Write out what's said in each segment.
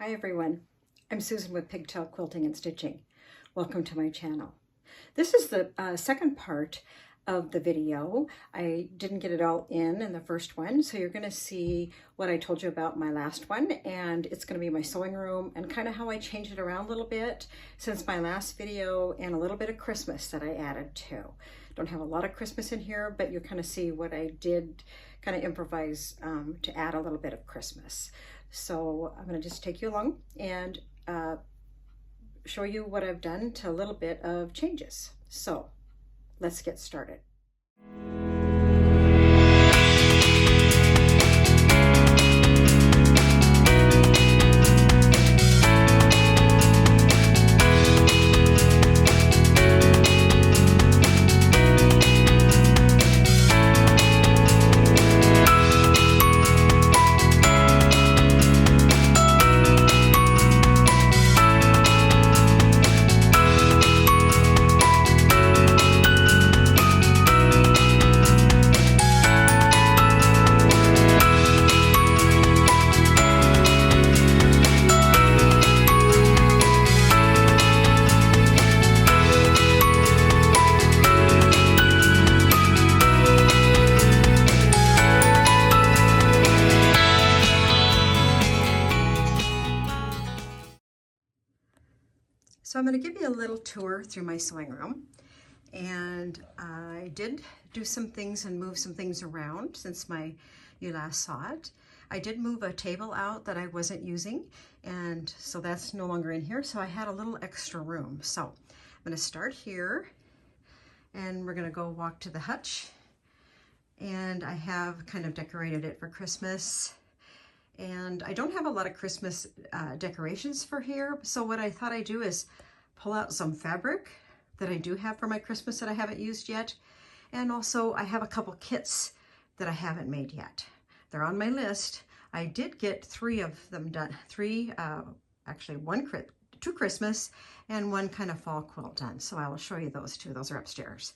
Hi everyone, I'm Susan with Pigtail Quilting and Stitching. Welcome to my channel. This is the second part of the video. I didn't get it all in the first one, so you're going to see what I told you about my last one, and it's going to be my sewing room and kind of how I changed it around a little bit since my last video, and a little bit of Christmas that I added too. Don't have a lot of Christmas in here, but you kind of see what I did kind of improvise to add a little bit of Christmas. So I'm going to just take you along and show you what I've done to a little bit of changes. So let's get started. So I'm going to give you a little tour through my sewing room, and I did do some things and move some things around since you last saw it. I did move a table out that I wasn't using, and so that's no longer in here, so I had a little extra room. So I'm going to start here, and we're going to go walk to the hutch, and I have kind of decorated it for Christmas. And I don't have a lot of Christmas decorations for here. So what I thought I'd do is pull out some fabric that I do have for my Christmas that I haven't used yet. And also I have a couple kits that I haven't made yet. They're on my list. I did get 3 of them done. Actually two Christmas and one kind of fall quilt done. So I will show you those 2. Those are upstairs.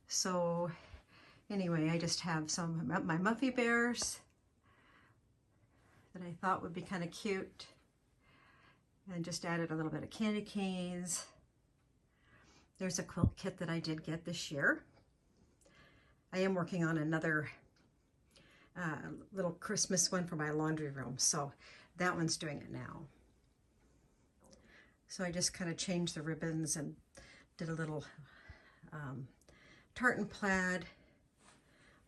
So anyway, I just have some of my Muffy Bears that I thought would be kind of cute, and just added a little bit of candy canes. There's a quilt kit that I did get this year. I am working on another little Christmas one for my laundry room, so that one's doing it now. So I just kind of changed the ribbons and did a little tartan plaid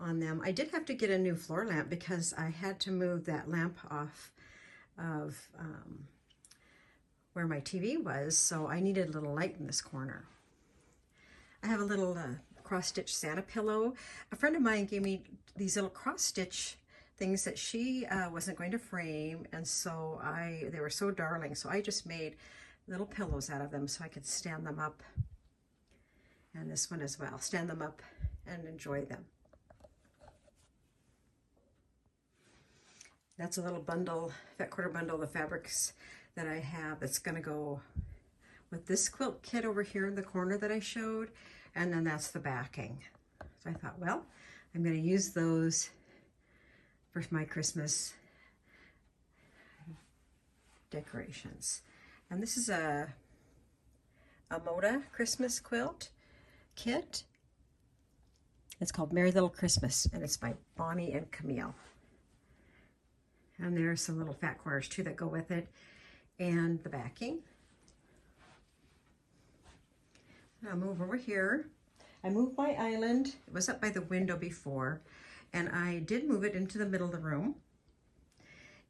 on them. I did have to get a new floor lamp because I had to move that lamp off of where my TV was, so I needed a little light in this corner. I have a little cross-stitch Santa pillow. A friend of mine gave me these little cross-stitch things that she wasn't going to frame, and so they were so darling, so I just made little pillows out of them so I could stand them up, and this one as well, stand them up and enjoy them. That's a little bundle, fat quarter bundle of fabrics that I have that's going to go with this quilt kit over here in the corner that I showed, and then that's the backing. So I thought, well, I'm going to use those for my Christmas decorations. And this is a Moda Christmas quilt kit. It's called Merry Little Christmas, and it's by Bonnie and Camille. And there's some little fat quarters too that go with it, and the backing. I'll move over here. I moved my island. It was up by the window before, and I did move it into the middle of the room.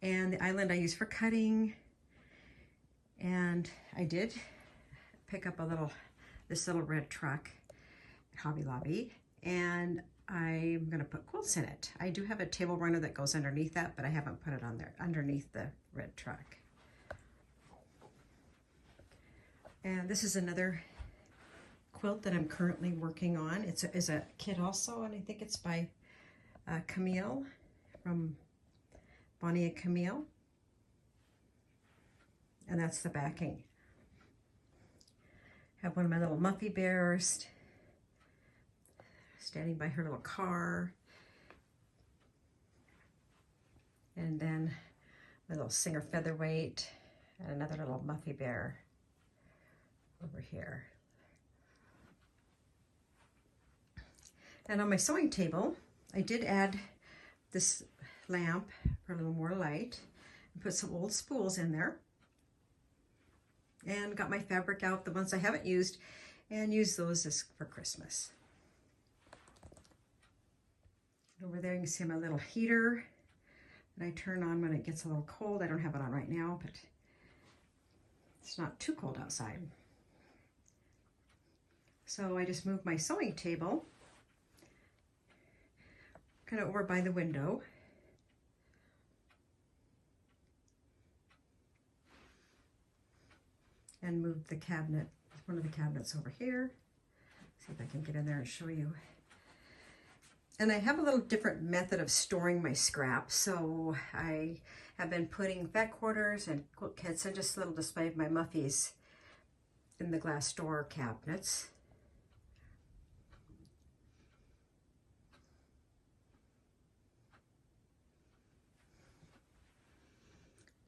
And the island I use for cutting. And I did pick up this little red truck at Hobby Lobby, and I'm going to put quilts in it. I do have a table runner that goes underneath that, but I haven't put it on there underneath the red truck. And this is another quilt that I'm currently working on. It's a kit also, and I think it's by Camille, from Bonnie and Camille. And that's the backing. I have one of my little Muffy Bears standing by her little car. And then my little Singer Featherweight And another little Muffy Bear over here. And on my sewing table, I did add this lamp for a little more light and put some old spools in there. And got my fabric out, the ones I haven't used, and use those as for Christmas. Over there you can see my little heater that I turn on when it gets a little cold. I don't have it on right now, but it's not too cold outside. So I just moved my sewing table kind of over by the window. And moved the cabinet, one of the cabinets over here. See if I can get in there and show you. And I have a little different method of storing my scraps. So I have been putting fat quarters and quilt kits and just a little display of my Muffies in the glass door cabinets.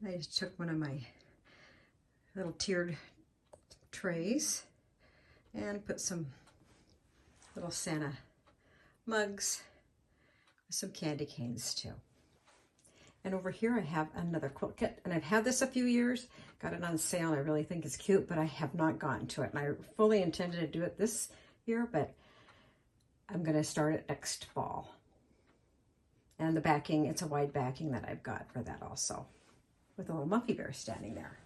I just took one of my little tiered trays and put some little Santa mugs with some candy canes too. And over here I have another quilt kit, and I've had this a few years, got it on sale. I really think it's cute, but I have not gotten to it, and I fully intended to do it this year, but I'm going to start it next fall. And the backing, it's a wide backing that I've got for that also, with a little Muffy Bear standing there.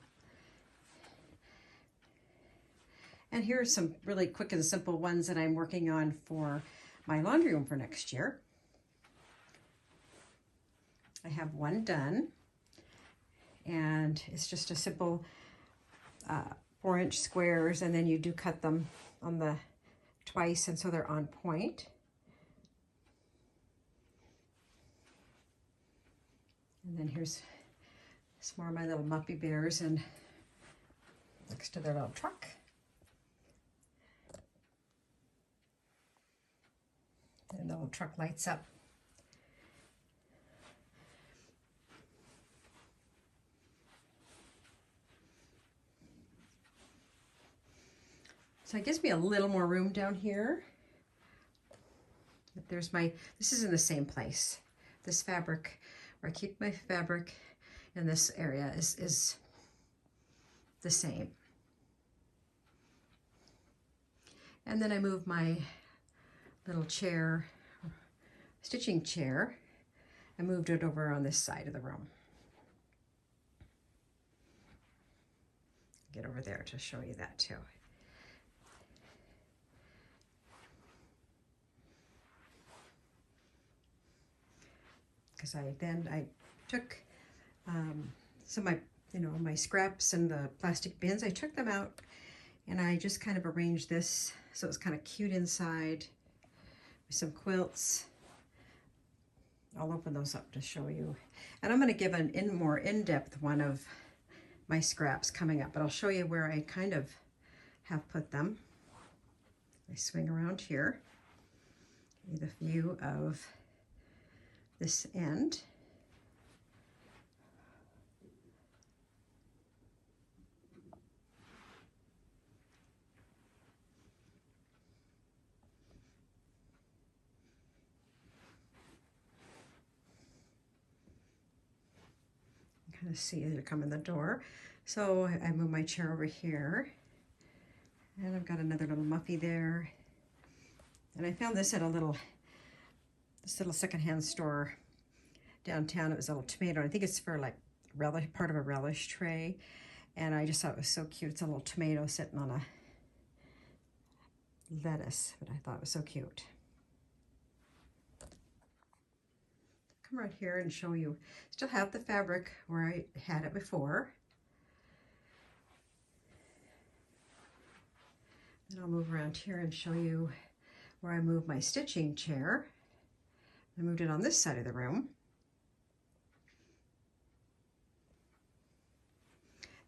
And here are some really quick and simple ones that I'm working on for my laundry room for next year. I have one done, and it's just a simple 4-inch squares, and then you do cut them on the twice, and so they're on point. And then here's some more of my little Muffy Bears and next to their little truck. And the little truck lights up. So it gives me a little more room down here. But there's this is in the same place. This fabric, where I keep my fabric in this area is the same. And then I move my little chair, stitching chair. I moved it over on this side of the room. Get over there to show you that too. Because I took some of my scraps and the plastic bins. I took them out and I just kind of arranged this so it's kind of cute inside. Some quilts. I'll open those up to show you. And I'm going to give a more in-depth one of my scraps coming up, but I'll show you where I kind of have put them. I swing around here. Get a view of this end. Kind of see as you come in the door. So I move my chair over here, and I've got another little Muffy there. And I found this at this little secondhand store downtown. It was a little tomato. I think it's for like part of a relish tray, and I just thought it was so cute. It's a little tomato sitting on a lettuce, but I thought it was so cute. Come right here and show you. Still have the fabric where I had it before. Then I'll move around here and show you where I moved my stitching chair. I moved it on this side of the room.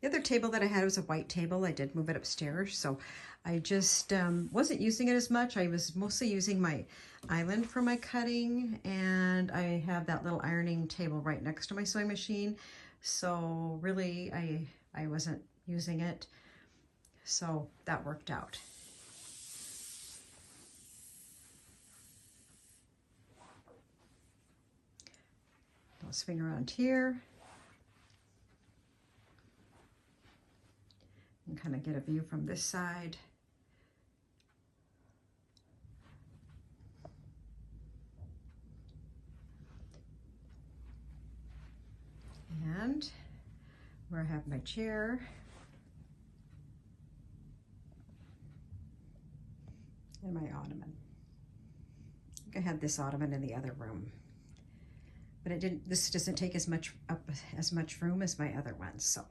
The other table that I had was a white table. I did move it upstairs, so I just wasn't using it as much. I was mostly using my island for my cutting, and I have that little ironing table right next to my sewing machine. So really, I I wasn't using it. So that worked out. I'll swing around here and kind of get a view from this side. And where I have my chair and my ottoman. I think I had this ottoman in the other room, but it didn't. This doesn't take as much room as my other ones. So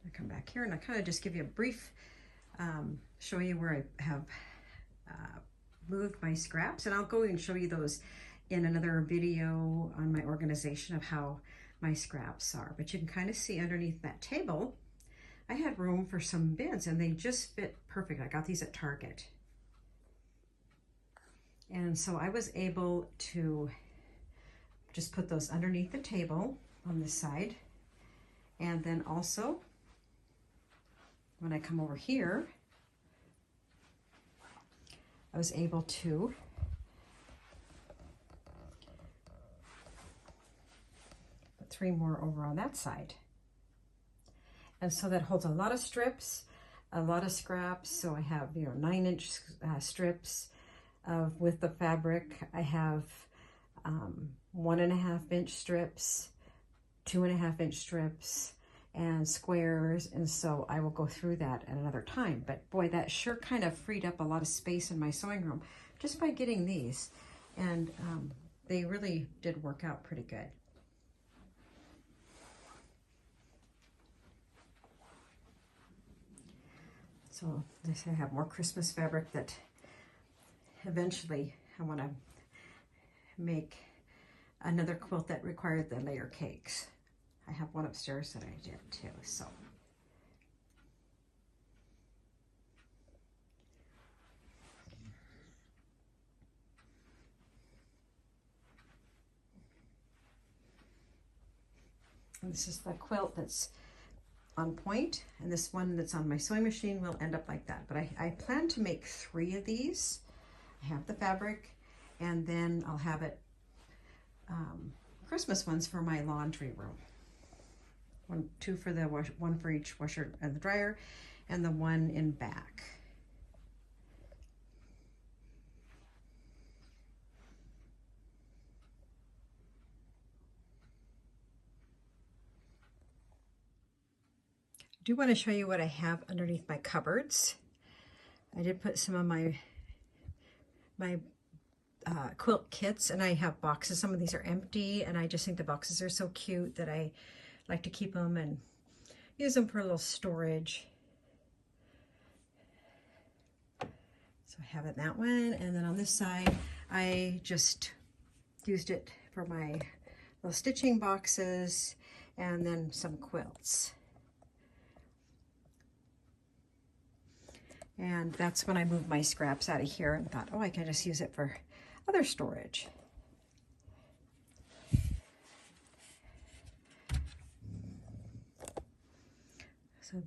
I come back here and I kind of just give you a brief show you where I have moved my scraps, and I'll go and show you those in another video on my organization of how my scraps are. But you can kind of see underneath that table, I had room for some bins and they just fit perfect. I got these at Target. And so I was able to just put those underneath the table on this side. And then also, when I come over here, I was able to put 3 more over on that side. And so that holds a lot of strips, a lot of scraps. So I have, 9-inch strips with the fabric. I have 1.5-inch strips, 2.5-inch strips, and squares, and so I will go through that at another time. But boy, that sure kind of freed up a lot of space in my sewing room just by getting these, and they really did work out pretty good. So this, I have more Christmas fabric that eventually I want to make another quilt that required the layer cakes. I have one upstairs that I did too, so. And this is the quilt that's on point, and this one that's on my sewing machine will end up like that. But I plan to make 3 of these. I have the fabric, and then I'll have it Christmas ones for my laundry room. 2 for the one for each washer and the dryer, and the one in back. I do want to show you what I have underneath my cupboards. I did put some of my quilt kits, and I have boxes. Some of these are empty, and I just think the boxes are so cute that I like to keep them and use them for a little storage. So I have it in that one, and then on this side I just used it for my little stitching boxes, and then some quilts. And that's when I moved my scraps out of here and thought, oh, I can just use it for other storage. So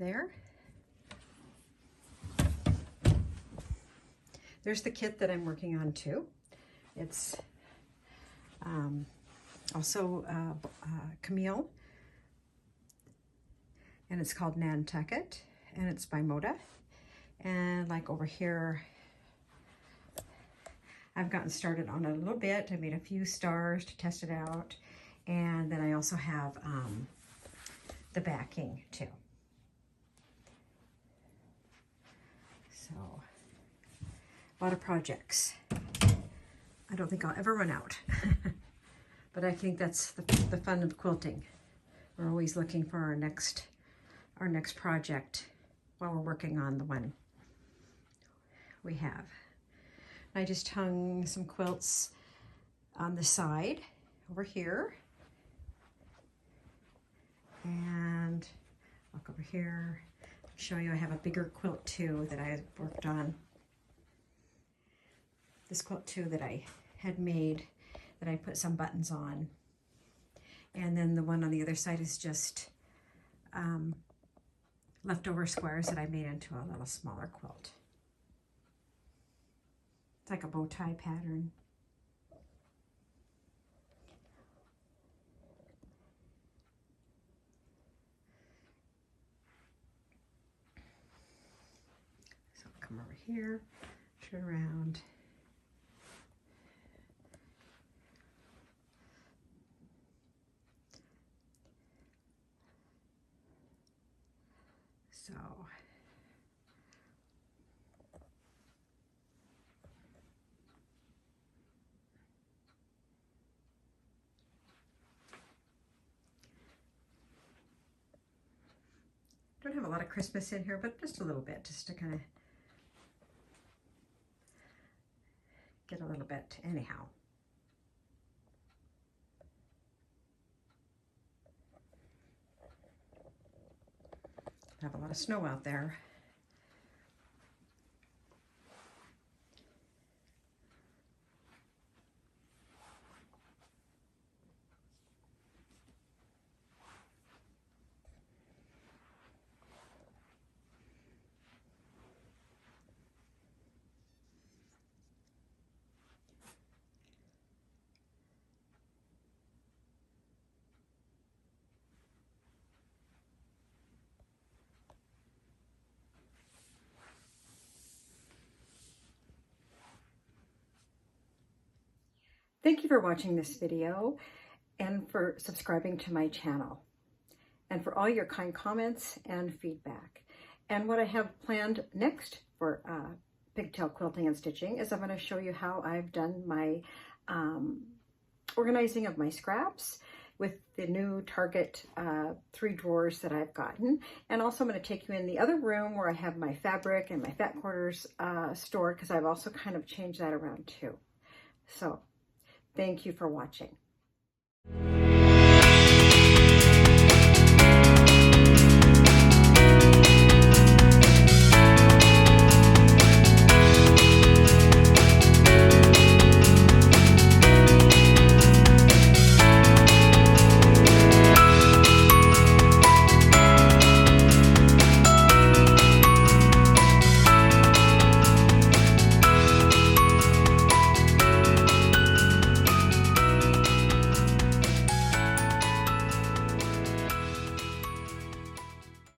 there's the kit that I'm working on too. It's also Camille, and it's called Nantucket, and it's by Moda. And like over here, I've gotten started on it a little bit. I made a few stars to test it out, and then I also have the backing too. So, a lot of projects. I don't think I'll ever run out. But I think that's the fun of quilting. We're always looking for our next project while we're working on the one we have. I just hung some quilts on the side over here. And look over here. I'll show you I have a bigger quilt too that I worked on. This quilt too that I had made that I put some buttons on. And then the one on the other side is just leftover squares that I made into a little smaller quilt. It's like a bow tie pattern. So I'll come over here, turn around. So don't have a lot of Christmas in here, but just a little bit, just to kind of get a little bit anyhow. I have a lot of snow out there. Thank you for watching this video and for subscribing to my channel and for all your kind comments and feedback. And what I have planned next for pigtail quilting and stitching is I'm going to show you how I've done my organizing of my scraps with the new Target 3 drawers that I've gotten. And also I'm going to take you in the other room where I have my fabric and my fat quarters stored, because I've also kind of changed that around too. So thank you for watching.